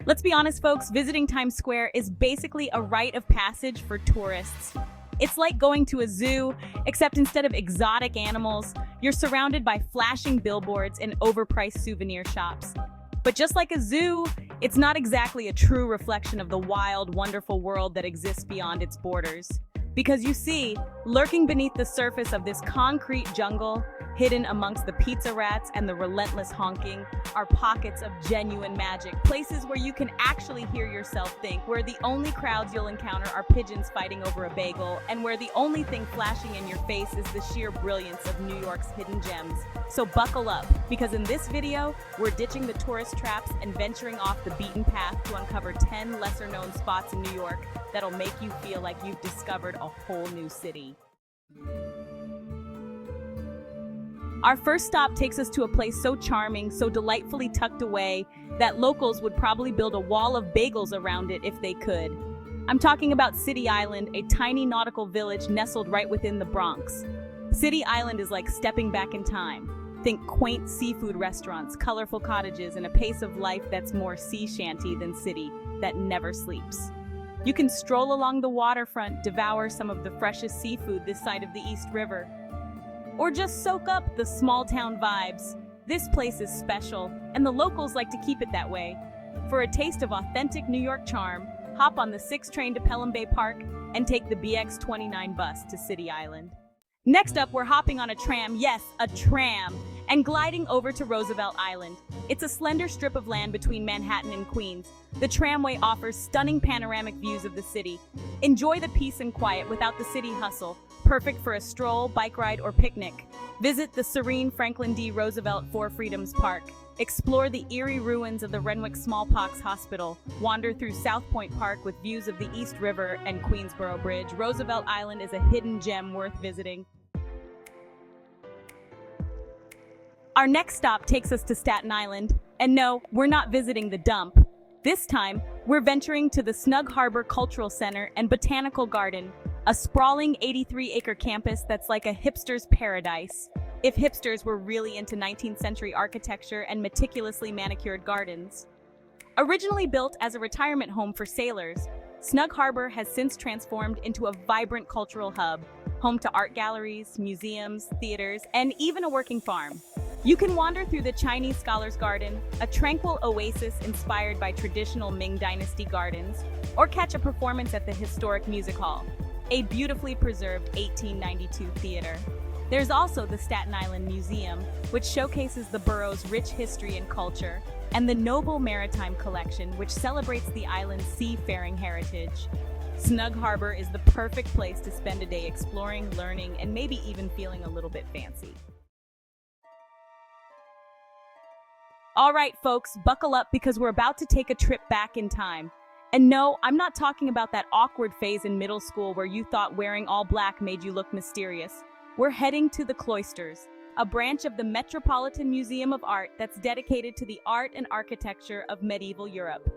Let's be honest, folks, visiting Times Square is basically a rite of passage for tourists. It's like going to a zoo, except instead of exotic animals, you're surrounded by flashing billboards and overpriced souvenir shops. But just like a zoo, it's not exactly a true reflection of the wild, wonderful world that exists beyond its borders. Because you see, lurking beneath the surface of this concrete jungle, hidden amongst the pizza rats and the relentless honking, are pockets of genuine magic. Places where you can actually hear yourself think, where the only crowds you'll encounter are pigeons fighting over a bagel, and where the only thing flashing in your face is the sheer brilliance of New York's hidden gems. So buckle up, because in this video, we're ditching the tourist traps and venturing off the beaten path to uncover 10 lesser-known spots in New York that'll make you feel like you've discovered a whole new city. Our first stop takes us to a place so charming, so delightfully tucked away, that locals would probably build a wall of bagels around it if they could. I'm talking about City Island, a tiny nautical village nestled right within the Bronx. City Island is like stepping back in time. Think quaint seafood restaurants, colorful cottages, and a pace of life that's more sea shanty than city, that never sleeps. You can stroll along the waterfront, devour some of the freshest seafood this side of the East River, or just soak up the small town vibes. This place is special, and the locals like to keep it that way. For a taste of authentic New York charm, hop on the 6 train to Pelham Bay Park and take the BX29 bus to City Island. Next up, we're hopping on a tram, yes, a tram, and gliding over to Roosevelt Island. It's a slender strip of land between Manhattan and Queens. The tramway offers stunning panoramic views of the city. Enjoy the peace and quiet without the city hustle, perfect for a stroll, bike ride, or picnic. Visit the serene Franklin D. Roosevelt Four Freedoms Park. Explore the eerie ruins of the Renwick Smallpox Hospital. Wander through South Point Park with views of the East River and Queensboro Bridge. Roosevelt Island is a hidden gem worth visiting. Our next stop takes us to Staten Island. And no, we're not visiting the dump. This time, we're venturing to the Snug Harbor Cultural Center and Botanical Garden, a sprawling 83-acre campus that's like a hipster's paradise, if hipsters were really into 19th century architecture and meticulously manicured gardens. Originally built as a retirement home for sailors, Snug Harbor has since transformed into a vibrant cultural hub, home to art galleries, museums, theaters, and even a working farm. You can wander through the Chinese Scholars Garden, a tranquil oasis inspired by traditional Ming Dynasty gardens, or catch a performance at the historic Music Hall, a beautifully preserved 1892 theater. There's also the Staten Island Museum, which showcases the borough's rich history and culture, and the Noble Maritime Collection, which celebrates the island's seafaring heritage. Snug Harbor is the perfect place to spend a day exploring, learning, and maybe even feeling a little bit fancy. All right, folks, buckle up because we're about to take a trip back in time. And no, I'm not talking about that awkward phase in middle school where you thought wearing all black made you look mysterious. We're heading to the Cloisters, a branch of the Metropolitan Museum of Art that's dedicated to the art and architecture of medieval Europe.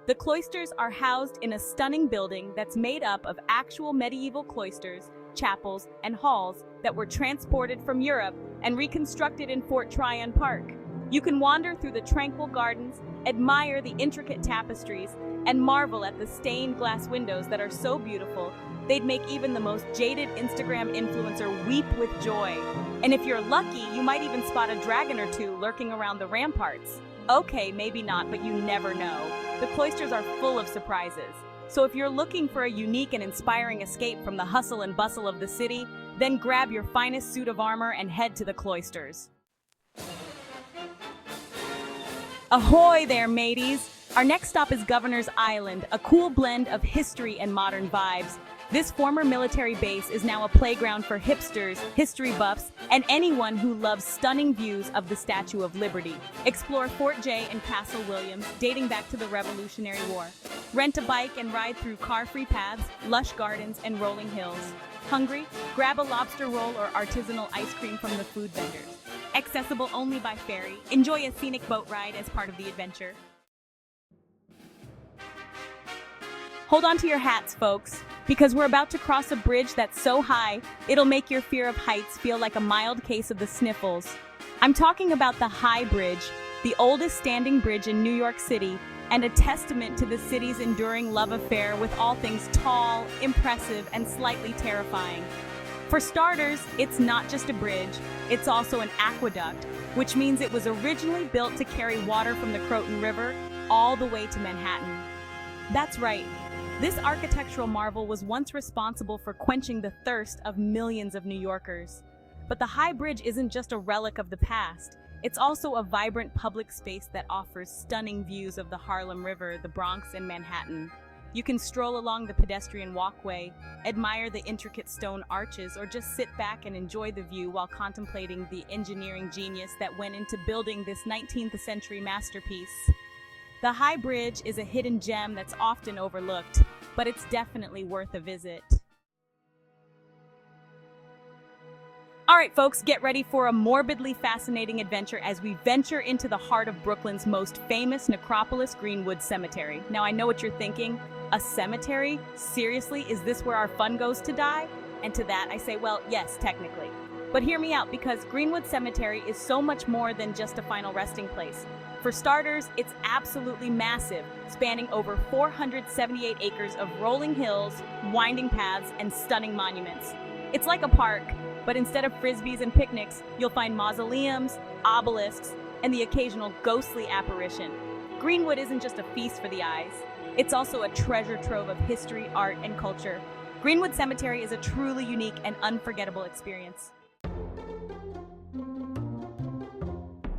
The cloisters are housed in a stunning building that's made up of actual medieval cloisters, chapels, and halls that were transported from Europe and reconstructed in Fort Tryon Park. You can wander through the tranquil gardens, admire the intricate tapestries, and marvel at the stained glass windows that are so beautiful, they'd make even the most jaded Instagram influencer weep with joy. And if you're lucky, you might even spot a dragon or two lurking around the ramparts. Okay, maybe not, but you never know. The cloisters are full of surprises. So if you're looking for a unique and inspiring escape from the hustle and bustle of the city, then grab your finest suit of armor and head to the cloisters. Ahoy there, mateys! Our next stop is Governor's Island, a cool blend of history and modern vibes. This former military base is now a playground for hipsters, history buffs, and anyone who loves stunning views of the Statue of Liberty. Explore Fort Jay and Castle Williams, dating back to the Revolutionary War. Rent a bike and ride through car-free paths, lush gardens, and rolling hills. Hungry? Grab a lobster roll or artisanal ice cream from the food vendors. Accessible only by ferry. Enjoy a scenic boat ride as part of the adventure. Hold on to your hats, folks, because we're about to cross a bridge that's so high, it'll make your fear of heights feel like a mild case of the sniffles. I'm talking about the High Bridge, the oldest standing bridge in New York City, and a testament to the city's enduring love affair with all things tall, impressive, and slightly terrifying. For starters, it's not just a bridge, it's also an aqueduct, which means it was originally built to carry water from the Croton River all the way to Manhattan. That's right. This architectural marvel was once responsible for quenching the thirst of millions of New Yorkers. But the High Bridge isn't just a relic of the past. It's also a vibrant public space that offers stunning views of the Harlem River, the Bronx, and Manhattan. You can stroll along the pedestrian walkway, admire the intricate stone arches, or just sit back and enjoy the view while contemplating the engineering genius that went into building this 19th century masterpiece. The High Bridge is a hidden gem that's often overlooked, but it's definitely worth a visit. All right, folks, get ready for a morbidly fascinating adventure as we venture into the heart of Brooklyn's most famous necropolis, Greenwood Cemetery. Now, I know what you're thinking. A cemetery? Seriously, is this where our fun goes to die? And to that, I say, well, yes, technically. But hear me out, because Greenwood Cemetery is so much more than just a final resting place. For starters, it's absolutely massive, spanning over 478 acres of rolling hills, winding paths, and stunning monuments. It's like a park, but instead of frisbees and picnics, you'll find mausoleums, obelisks, and the occasional ghostly apparition. Greenwood isn't just a feast for the eyes. It's also a treasure trove of history, art, and culture. Greenwood Cemetery is a truly unique and unforgettable experience.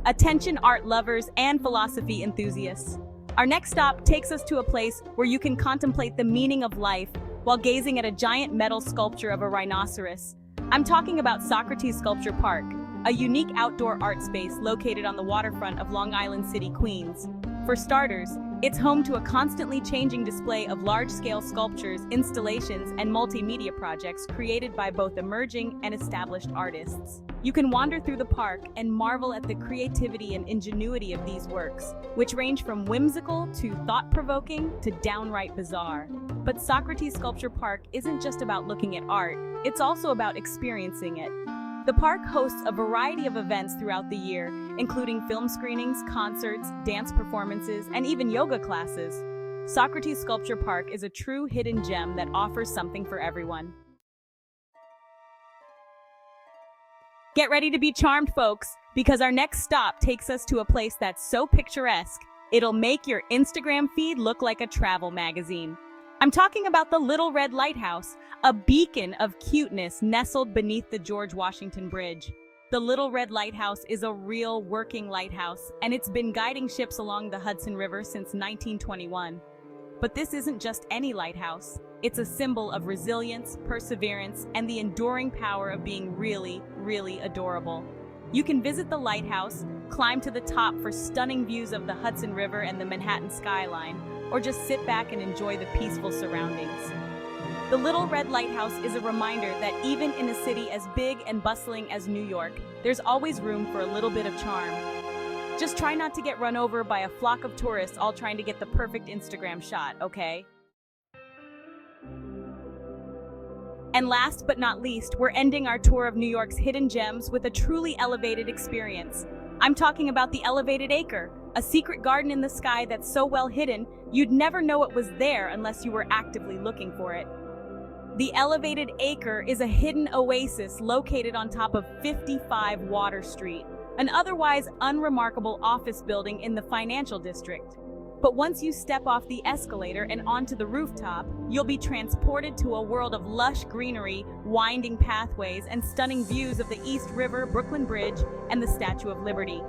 Attention art lovers and philosophy enthusiasts. Our next stop takes us to a place where you can contemplate the meaning of life while gazing at a giant metal sculpture of a rhinoceros. I'm talking about Socrates Sculpture Park, a unique outdoor art space located on the waterfront of Long Island City, Queens. For starters, it's home to a constantly changing display of large-scale sculptures, installations, and multimedia projects created by both emerging and established artists. You can wander through the park and marvel at the creativity and ingenuity of these works, which range from whimsical to thought-provoking to downright bizarre. But Socrates Sculpture Park isn't just about looking at art, it's also about experiencing it. The park hosts a variety of events throughout the year, including film screenings, concerts, dance performances, and even yoga classes. Socrates Sculpture Park is a true hidden gem that offers something for everyone. Get ready to be charmed, folks, because our next stop takes us to a place that's so picturesque, it'll make your Instagram feed look like a travel magazine. I'm talking about the Little Red Lighthouse, a beacon of cuteness nestled beneath the George Washington Bridge. The Little Red Lighthouse is a real working lighthouse, and it's been guiding ships along the Hudson River since 1921. But this isn't just any lighthouse. It's a symbol of resilience, perseverance, and the enduring power of being really, really adorable. You can visit the lighthouse, climb to the top for stunning views of the Hudson River and the Manhattan skyline, or just sit back and enjoy the peaceful surroundings. The Little Red Lighthouse is a reminder that even in a city as big and bustling as New York, there's always room for a little bit of charm. Just try not to get run over by a flock of tourists all trying to get the perfect Instagram shot, okay? And last but not least, we're ending our tour of New York's hidden gems with a truly elevated experience. I'm talking about the Elevated Acre, a secret garden in the sky that's so well hidden, you'd never know it was there unless you were actively looking for it. The Elevated Acre is a hidden oasis located on top of 55 Water Street, an otherwise unremarkable office building in the financial district. But once you step off the escalator and onto the rooftop, you'll be transported to a world of lush greenery, winding pathways, and stunning views of the East River, Brooklyn Bridge, and the Statue of Liberty.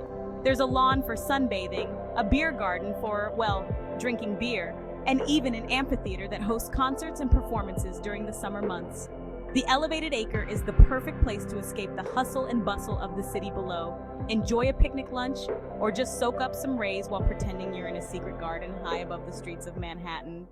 There's a lawn for sunbathing, a beer garden for, well, drinking beer, and even an amphitheater that hosts concerts and performances during the summer months. The Elevated Acre is the perfect place to escape the hustle and bustle of the city below, enjoy a picnic lunch, or just soak up some rays while pretending you're in a secret garden high above the streets of Manhattan.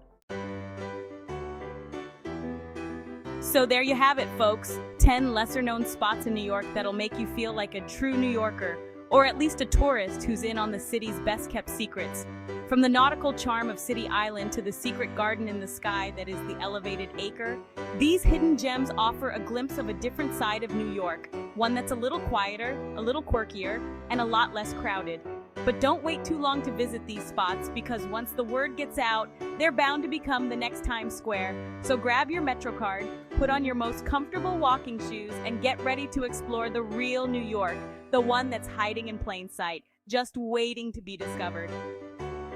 So there you have it, folks. 10 lesser-known spots in New York that'll make you feel like a true New Yorker, or at least a tourist who's in on the city's best-kept secrets. From the nautical charm of City Island to the secret garden in the sky that is the Elevated Acre, these hidden gems offer a glimpse of a different side of New York, one that's a little quieter, a little quirkier, and a lot less crowded. But don't wait too long to visit these spots because once the word gets out, they're bound to become the next Times Square. So grab your Metro card, put on your most comfortable walking shoes, and get ready to explore the real New York, the one that's hiding in plain sight, just waiting to be discovered.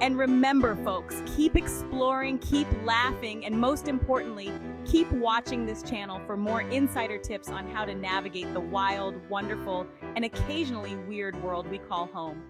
And remember, folks, keep exploring, keep laughing, and most importantly, keep watching this channel for more insider tips on how to navigate the wild, wonderful, and occasionally weird world we call home.